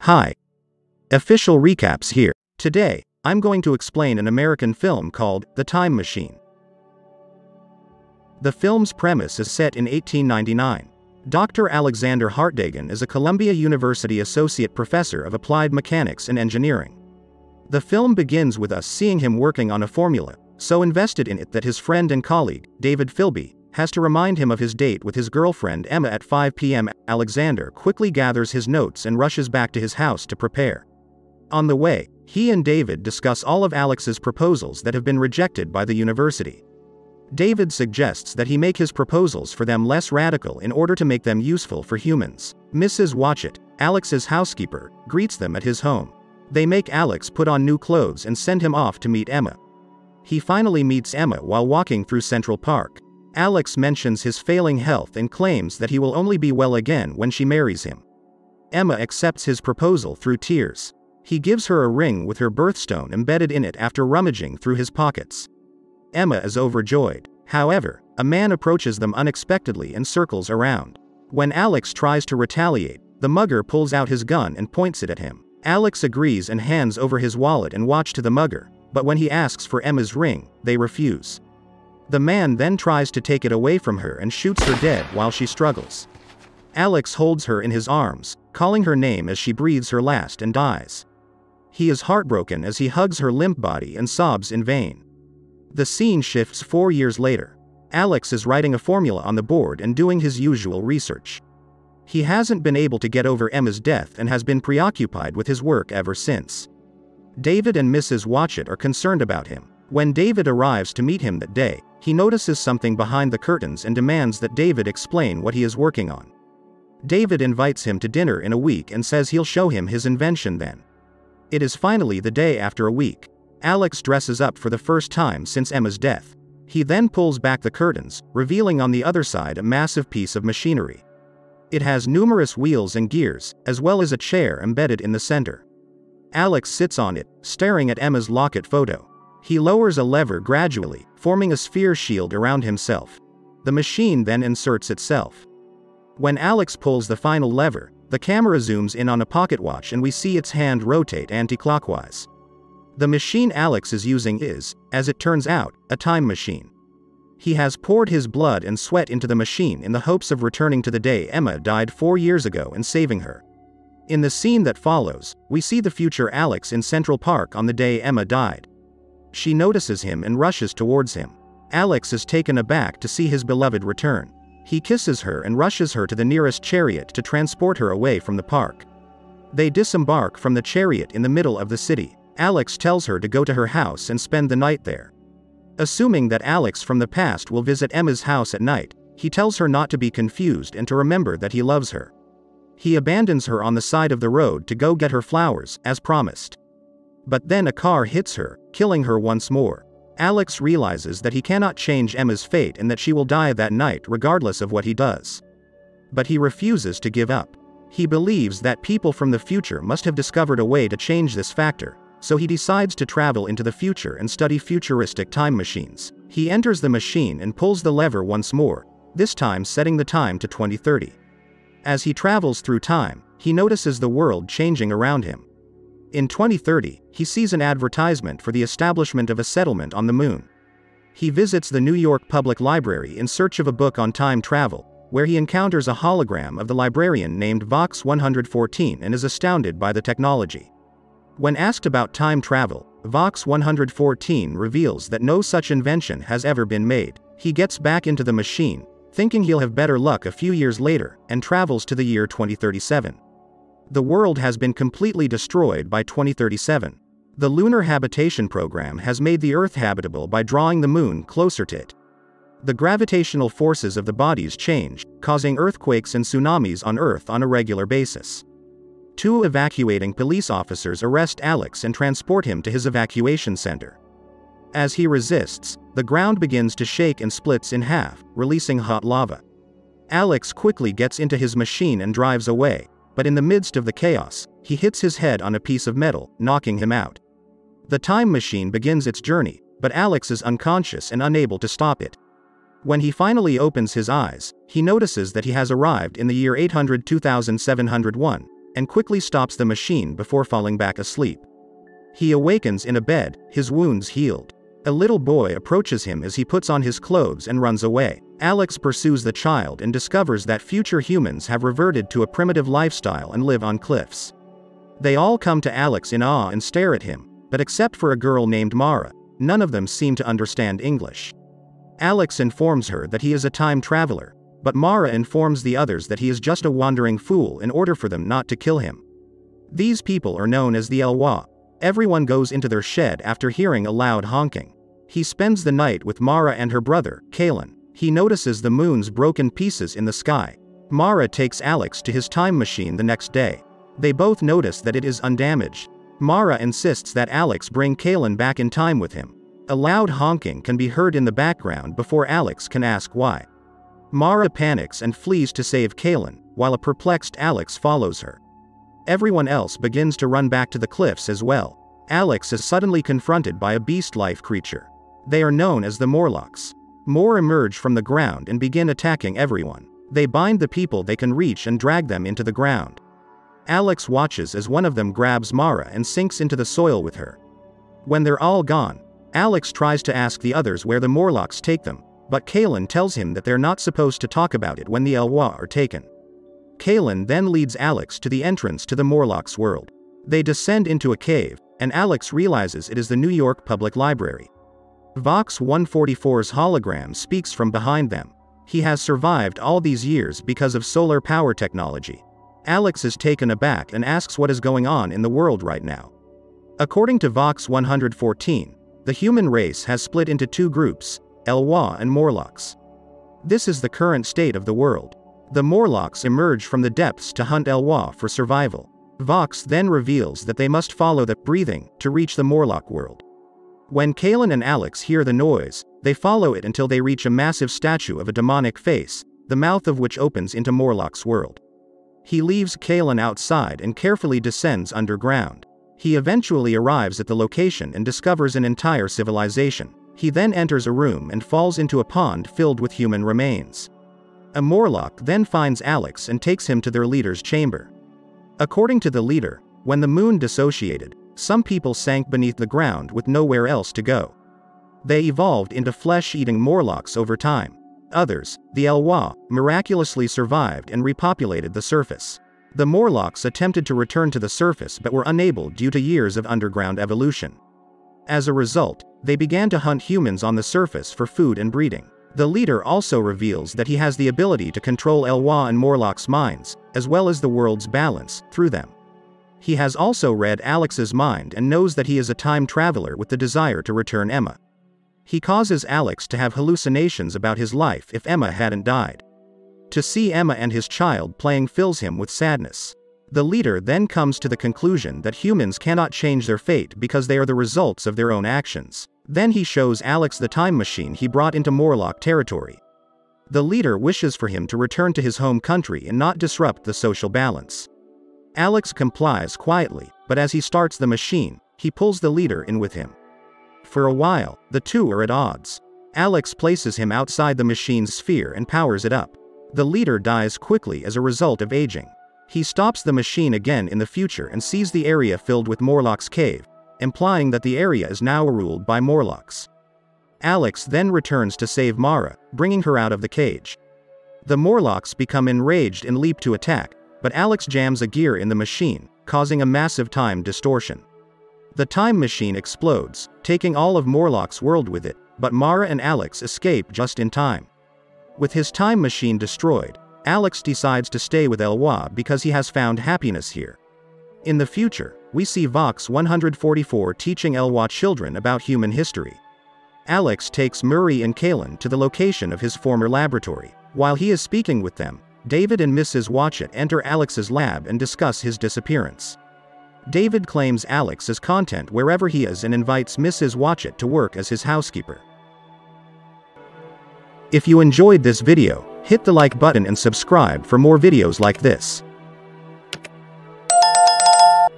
Hi. Official recaps here. Today, I'm going to explain an American film called The Time Machine. The film's premise is set in 1899. Dr. Alexander Hartdagen is a Columbia University associate professor of applied mechanics and engineering. The film begins with us seeing him working on a formula, so invested in it that his friend and colleague, David Philby, has to remind him of his date with his girlfriend Emma at 5 p.m. Alexander quickly gathers his notes and rushes back to his house to prepare. On the way, he and David discuss all of Alex's proposals that have been rejected by the university. David suggests that he make his proposals for them less radical in order to make them useful for humans. Mrs. Watchett, Alex's housekeeper, greets them at his home. They make Alex put on new clothes and send him off to meet Emma. He finally meets Emma while walking through Central Park. Alex mentions his failing health and claims that he will only be well again when she marries him. Emma accepts his proposal through tears. He gives her a ring with her birthstone embedded in it after rummaging through his pockets. Emma is overjoyed. However, a man approaches them unexpectedly and circles around. When Alex tries to retaliate, the mugger pulls out his gun and points it at him. Alex agrees and hands over his wallet and watch to the mugger, but when he asks for Emma's ring, they refuse. The man then tries to take it away from her and shoots her dead while she struggles. Alex holds her in his arms, calling her name as she breathes her last and dies. He is heartbroken as he hugs her limp body and sobs in vain. The scene shifts 4 years later. Alex is writing a formula on the board and doing his usual research. He hasn't been able to get over Emma's death and has been preoccupied with his work ever since. David and Mrs. Watchett are concerned about him. When David arrives to meet him that day, he notices something behind the curtains and demands that David explain what he is working on. David invites him to dinner in a week and says he'll show him his invention then. It is finally the day after a week. Alex dresses up for the first time since Emma's death. He then pulls back the curtains, revealing on the other side a massive piece of machinery. It has numerous wheels and gears, as well as a chair embedded in the center. Alex sits on it, staring at Emma's locket photo. He lowers a lever gradually, forming a sphere shield around himself. The machine then inserts itself. When Alex pulls the final lever, the camera zooms in on a pocket watch and we see its hand rotate anti-clockwise. The machine Alex is using is, as it turns out, a time machine. He has poured his blood and sweat into the machine in the hopes of returning to the day Emma died 4 years ago and saving her. In the scene that follows, we see the future Alex in Central Park on the day Emma died. She notices him and rushes towards him. Alex is taken aback to see his beloved return. He kisses her and rushes her to the nearest chariot to transport her away from the park. They disembark from the chariot in the middle of the city. Alex tells her to go to her house and spend the night there. Assuming that Alex from the past will visit Emma's house at night, he tells her not to be confused and to remember that he loves her. He abandons her on the side of the road to go get her flowers, as promised. But then a car hits her, killing her once more. Alex realizes that he cannot change Emma's fate and that she will die that night regardless of what he does. But he refuses to give up. He believes that people from the future must have discovered a way to change this factor, so he decides to travel into the future and study futuristic time machines. He enters the machine and pulls the lever once more, this time setting the time to 2030. As he travels through time, he notices the world changing around him. In 2030, he sees an advertisement for the establishment of a settlement on the moon. He visits the New York Public Library in search of a book on time travel, where he encounters a hologram of the librarian named Vox 114 and is astounded by the technology. When asked about time travel, Vox 114 reveals that no such invention has ever been made. He gets back into the machine, thinking he'll have better luck a few years later, and travels to the year 2037. The world has been completely destroyed by 2037. The Lunar Habitation Program has made the Earth habitable by drawing the moon closer to it. The gravitational forces of the bodies change, causing earthquakes and tsunamis on Earth on a regular basis. 2 evacuating police officers arrest Alex and transport him to his evacuation center. As he resists, the ground begins to shake and splits in half, releasing hot lava. Alex quickly gets into his machine and drives away, but in the midst of the chaos, he hits his head on a piece of metal, knocking him out. The time machine begins its journey, but Alex is unconscious and unable to stop it. When he finally opens his eyes, he notices that he has arrived in the year 800-2701, and quickly stops the machine before falling back asleep. He awakens in a bed, his wounds healed. A little boy approaches him as he puts on his clothes and runs away. Alex pursues the child and discovers that future humans have reverted to a primitive lifestyle and live on cliffs. They all come to Alex in awe and stare at him, but except for a girl named Mara, none of them seem to understand English. Alex informs her that he is a time traveler, but Mara informs the others that he is just a wandering fool in order for them not to kill him. These people are known as the Elwha. Everyone goes into their shed after hearing a loud honking. He spends the night with Mara and her brother, Kalen. He notices the moon's broken pieces in the sky. Mara takes Alex to his time machine the next day. They both notice that it is undamaged. Mara insists that Alex bring Kalen back in time with him. A loud honking can be heard in the background before Alex can ask why. Mara panics and flees to save Kalen, while a perplexed Alex follows her. Everyone else begins to run back to the cliffs as well. Alex is suddenly confronted by a beast-like creature. They are known as the Morlocks. More emerge from the ground and begin attacking everyone. They bind the people they can reach and drag them into the ground. Alex watches as one of them grabs Mara and sinks into the soil with her. When they're all gone, Alex tries to ask the others where the Morlocks take them, but Kalen tells him that they're not supposed to talk about it when the Elwha are taken. Kalen then leads Alex to the entrance to the Morlocks' world. They descend into a cave, and Alex realizes it is the New York Public Library. Vox 144's hologram speaks from behind them. He has survived all these years because of solar power technology. Alex is taken aback and asks what is going on in the world right now. According to Vox 114, the human race has split into two groups, Elwha and Morlocks. This is the current state of the world. The Morlocks emerge from the depths to hunt Elwha for survival. Vox then reveals that they must follow the breathing to reach the Morlock world. When Kalen and Alex hear the noise, they follow it until they reach a massive statue of a demonic face, the mouth of which opens into Morlock's world. He leaves Kalen outside and carefully descends underground. He eventually arrives at the location and discovers an entire civilization. He then enters a room and falls into a pond filled with human remains. A Morlock then finds Alex and takes him to their leader's chamber. According to the leader, when the moon dissociated, some people sank beneath the ground with nowhere else to go. They evolved into flesh-eating Morlocks over time. Others, the Elwha, miraculously survived and repopulated the surface. The Morlocks attempted to return to the surface but were unable due to years of underground evolution. As a result, they began to hunt humans on the surface for food and breeding. The leader also reveals that he has the ability to control Elwha and Morlocks' minds, as well as the world's balance, through them. He has also read Alex's mind and knows that he is a time traveler with the desire to return Emma. He causes Alex to have hallucinations about his life if Emma hadn't died. To see Emma and his child playing fills him with sadness. The leader then comes to the conclusion that humans cannot change their fate because they are the results of their own actions. Then he shows Alex the time machine he brought into Morlock territory. The leader wishes for him to return to his home country and not disrupt the social balance. Alex complies quietly, but as he starts the machine, he pulls the leader in with him. For a while, the two are at odds. Alex places him outside the machine's sphere and powers it up. The leader dies quickly as a result of aging. He stops the machine again in the future and sees the area filled with Morlock's cave, implying that the area is now ruled by Morlocks. Alex then returns to save Mara, bringing her out of the cage. The Morlocks become enraged and leap to attack, but Alex jams a gear in the machine, causing a massive time distortion. The time machine explodes, taking all of Morlock's world with it, but Mara and Alex escape just in time. With his time machine destroyed, Alex decides to stay with Elwha because he has found happiness here. In the future, we see Vox 144 teaching Elwha children about human history. Alex takes Murray and Kalen to the location of his former laboratory. While he is speaking with them, David and Mrs. Watchett enter Alex's lab and discuss his disappearance. David claims Alex is content wherever he is and invites Mrs. Watchett to work as his housekeeper. If you enjoyed this video, hit the like button and subscribe for more videos like this.